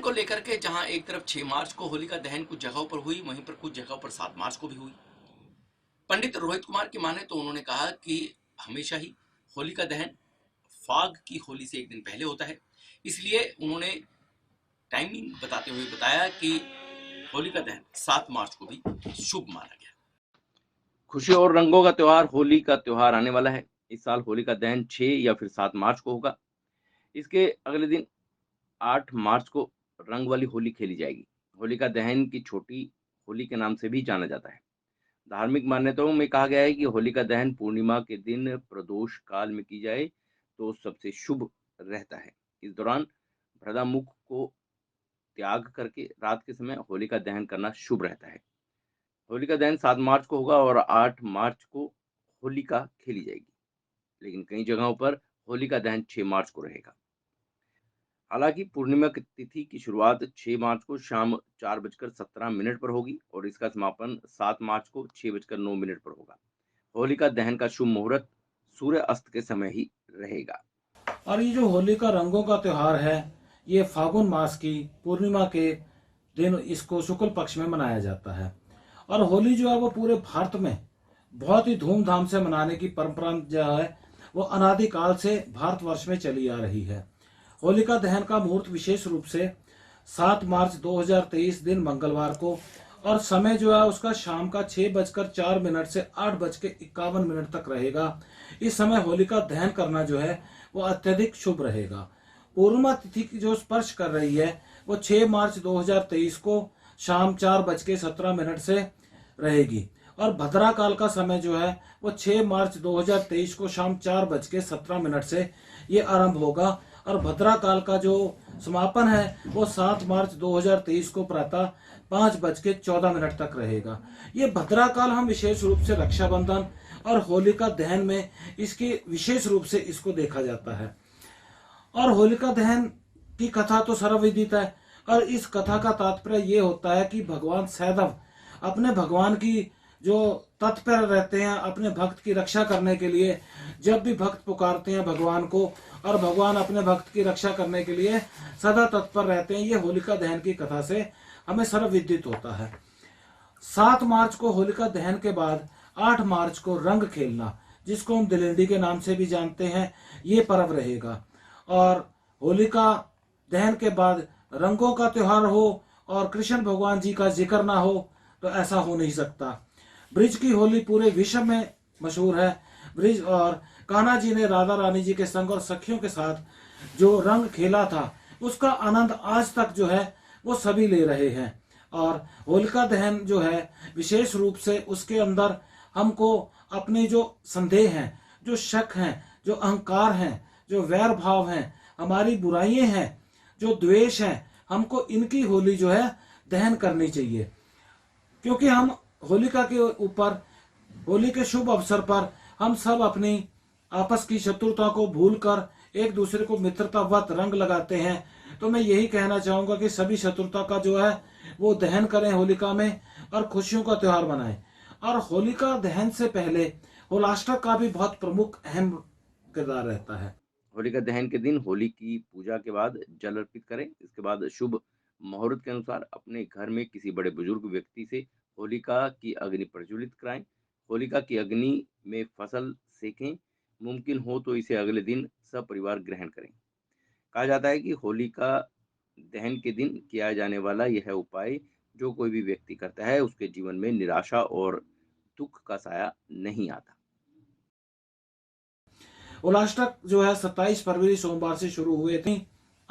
को लेकर के जहां एक तरफ 6 मार्च को होलिका दहन कुछ जगहों पर हुई, वहीं पर कुछ जगहों पर 7 मार्च को भी हुई। पंडित रोहित कुमार की माने तो उन्होंने कहा कि हमेशा ही होलिका दहन फाग की होली से एक दिन पहले होता है, इसलिए उन्होंने टाइमिंग बताते हुए बताया कि होलिका दहन 7 मार्च को भी शुभ माना गया। खुशी और रंगों का त्योहार होली का त्योहार आने वाला है। इस साल होलिका दहन 6 या फिर 7 मार्च को होगा। इसके अगले दिन 8 मार्च को रंग वाली होली खेली जाएगी। होलिका दहन की छोटी होली के नाम से भी जाना जाता है। धार्मिक मान्यताओं में कहा गया है कि होलिका दहन पूर्णिमा के दिन प्रदोष काल में की जाए तो सबसे शुभ रहता है। इस दौरान भ्रदामुख को त्याग करके रात के समय होलिका दहन करना शुभ रहता है। होलिका दहन 7 मार्च को होगा और 8 मार्च को होलिका खेली जाएगी, लेकिन कई जगहों पर होलिका दहन 6 मार्च को रहेगा। हालांकि पूर्णिमा की तिथि की शुरुआत 6 मार्च को शाम 4:17 पर होगी और इसका समापन 7 मार्च को 6:09 पर होगा। होलिका दहन का शुभ मुहूर्त सूर्य अस्त के समय ही रहेगा। और ये जो होली का रंगों का त्योहार है, ये फागुन मास की पूर्णिमा के दिन इसको शुक्ल पक्ष में मनाया जाता है। और होली जो है वो पूरे भारत में बहुत ही धूमधाम से मनाने की परंपरा जो है वो अनादिकाल से भारतवर्ष में चली आ रही है। होलिका दहन का मुहूर्त विशेष रूप से 7 मार्च 2023 दिन मंगलवार को, और समय जो है उसका शाम का 6:04 से 8:51 तक रहेगा। इस समय होलिका दहन करना जो है वो अत्यधिक शुभ रहेगा। पूर्णिमा तिथि की जो स्पर्श कर रही है वो 6 मार्च 2023 को शाम 4:17 से रहेगी, और भद्रा काल का समय जो है वो 6 मार्च 2023 को शाम 4:17 से ये आरंभ होगा, और भद्रा काल का जो समापन है वो 7 मार्च 2023 को प्रातः 5:14 तक रहेगा। ये भद्रा काल हम विशेष रूप से रक्षाबंधन और होलिका दहन में इसकी विशेष रूप से इसको देखा जाता है। और होलिका दहन की कथा तो सर्वविदित है, और इस कथा का तात्पर्य ये होता है कि भगवान सैदव अपने भगवान की जो तत्पर रहते हैं अपने भक्त की रक्षा करने के लिए। जब भी भक्त पुकारते हैं भगवान को और भगवान अपने भक्त की रक्षा करने के लिए सदा तत्पर रहते हैं, ये होलिका दहन की कथा से हमें सर्वविदित होता है। 7 मार्च को होलिका दहन के बाद 8 मार्च को रंग खेलना, जिसको हम दिलिंडी के नाम से भी जानते हैं, ये पर्व रहेगा। और होलिका दहन के बाद रंगों का त्योहार हो और कृष्ण भगवान जी का जिक्र ना हो तो ऐसा हो नहीं सकता। ब्रिज की होली पूरे विश्व में मशहूर है। ब्रिज और कान्हा जी ने राधा रानी जी के संग और सखियों के साथ जो रंग खेला था उसका आनंद आज तक जो है वो सभी ले रहे हैं। और होलिका दहन जो है विशेष रूप से उसके अंदर हमको अपने जो संदेह हैं, जो शक हैं, जो अहंकार हैं, जो वैर भाव हैं, हमारी बुराइयां हैं, जो द्वेष हैं, हमको इनकी होली जो है दहन करनी चाहिए। क्योंकि हम होलिका के ऊपर, होली के शुभ अवसर पर हम सब अपनी आपस की शत्रुता को भूलकर एक दूसरे को मित्रतावत रंग लगाते हैं। तो मैं यही कहना चाहूंगा कि सभी शत्रुता का जो है वो दहन करें होलिका में और खुशियों का त्योहार मनाएं। और होलिका दहन से पहले होलाष्टक का भी बहुत प्रमुख अहम किरदार रहता है। होलिका दहन के दिन होली की पूजा के बाद जल अर्पित करें। इसके बाद शुभ मुहूर्त के अनुसार अपने घर में किसी बड़े बुजुर्ग व्यक्ति से होलिका की अग्नि प्रज्वलित कराएं। होलिका की अग्नि में फसल सेकें। मुमकिन हो तो इसे अगले दिन सपरिवार ग्रहण करें। कहा जाता है कि होलिका दहन के दिन किया जाने वाला यह उपाय जो कोई भी व्यक्ति करता है उसके जीवन में निराशा और दुख का साया नहीं आता। होलाष्टक जो है 27 फरवरी सोमवार से शुरू हुए थे।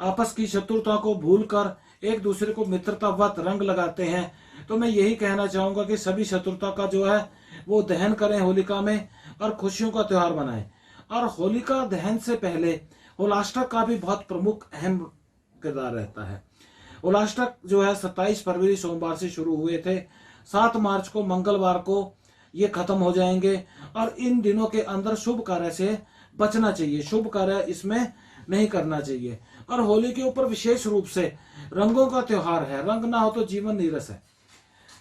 आपस की शत्रुता को भूलकर एक दूसरे को मित्रतावत रंग लगाते हैं। तो मैं यही कहना चाहूंगा कि सभी शत्रुता का जो है वो दहन करें होलिका में और खुशियों का त्योहार मनाएं। और होलिका दहन से पहले होलाष्टक का भी बहुत प्रमुख अहम किरदार रहता है। होलाष्टक जो है 27 फरवरी सोमवार से शुरू हुए थे। 7 मार्च को मंगलवार को ये खत्म हो जाएंगे। और इन दिनों के अंदर शुभ कार्य से बचना चाहिए, शुभ कार्य इसमें नहीं करना चाहिए। और होली के ऊपर विशेष रूप से रंगों का त्योहार है। रंग ना हो तो जीवन नीरस है।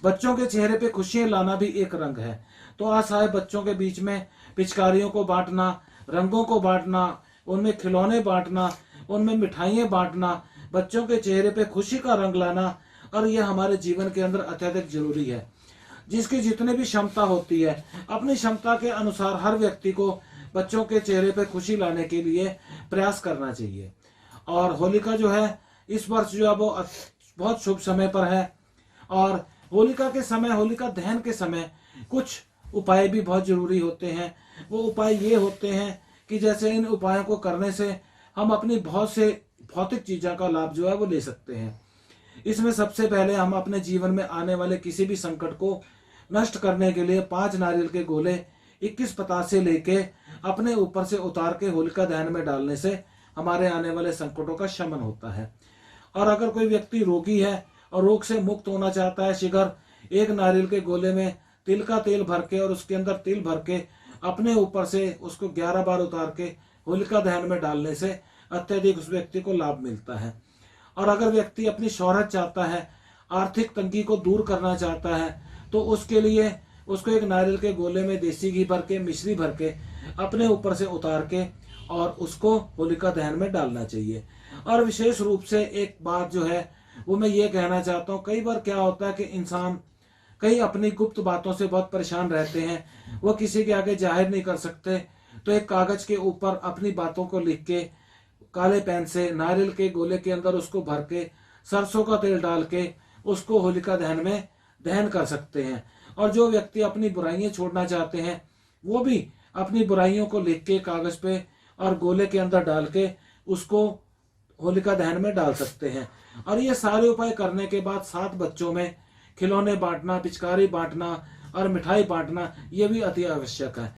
बच्चों के चेहरे पे खुशियां लाना भी एक रंग है। तो असहाय बच्चों के बीच में पिचकारियों को बांटना, रंगों को बांटना, उनमें खिलौने बांटना, उनमें मिठाइयाँ बांटना, बच्चों के चेहरे पे खुशी का रंग लाना, और यह हमारे जीवन के अंदर अत्यधिक जरूरी है। जिसकी जितनी भी क्षमता होती है, अपनी क्षमता के अनुसार हर व्यक्ति को बच्चों के चेहरे पे खुशी लाने के लिए प्रयास करना चाहिए। और होलिका जो है इस वर्ष जो है वो बहुत शुभ समय पर है। और होलिका के समय, होलिका दहन के समय कुछ उपाय भी बहुत जरूरी होते हैं। वो उपाय ये होते हैं कि जैसे इन उपायों को करने से हम अपनी बहुत से भौतिक चीज़ों का लाभ जो है वो ले सकते हैं। इसमें सबसे पहले हम अपने जीवन में आने वाले किसी भी संकट को नष्ट करने के लिए 5 नारियल के गोले 21 पतासे लेके अपने ऊपर से उतार के होलिका दहन में डालने से हमारे आने वाले संकटों का शमन होता है। और अगर कोई व्यक्ति रोगी है और रोग से मुक्त होना चाहता है, शीघ्र 1 नारियल के गोले में तिल का तेल भर के और उसके अंदर तिल भर के अपने ऊपर से उसको 11 बार उतार के होलिका दहन में डालने से अत्यधिक उस व्यक्ति को लाभ मिलता है। और अगर व्यक्ति अपनी शोहरत चाहता है, आर्थिक तंगी को दूर करना चाहता है, तो उसके लिए उसको 1 नारियल के गोले में देसी घी भर के, मिश्री भर के अपने ऊपर से उतार के और उसको होलिका दहन में डालना चाहिए। और विशेष रूप से एक बात जो है वो मैं ये कहना चाहता हूँ, कई बार क्या होता है कि इंसान कई अपनी गुप्त बातों से बहुत परेशान रहते हैं, वो किसी के आगे जाहिर नहीं कर सकते। तो एक कागज के ऊपर अपनी बातों को लिख के काले पेन से नारियल के गोले के अंदर उसको भर के सरसों का तेल डाल के उसको होलिका दहन में दहन कर सकते हैं। और जो व्यक्ति अपनी बुराइयां छोड़ना चाहते हैं वो भी अपनी बुराइयों को लिख के कागज पे और गोले के अंदर डाल के उसको होलिका दहन में डाल सकते हैं। और ये सारे उपाय करने के बाद 7 बच्चों में खिलौने बांटना, पिचकारी बांटना और मिठाई बांटना ये भी अति आवश्यक है।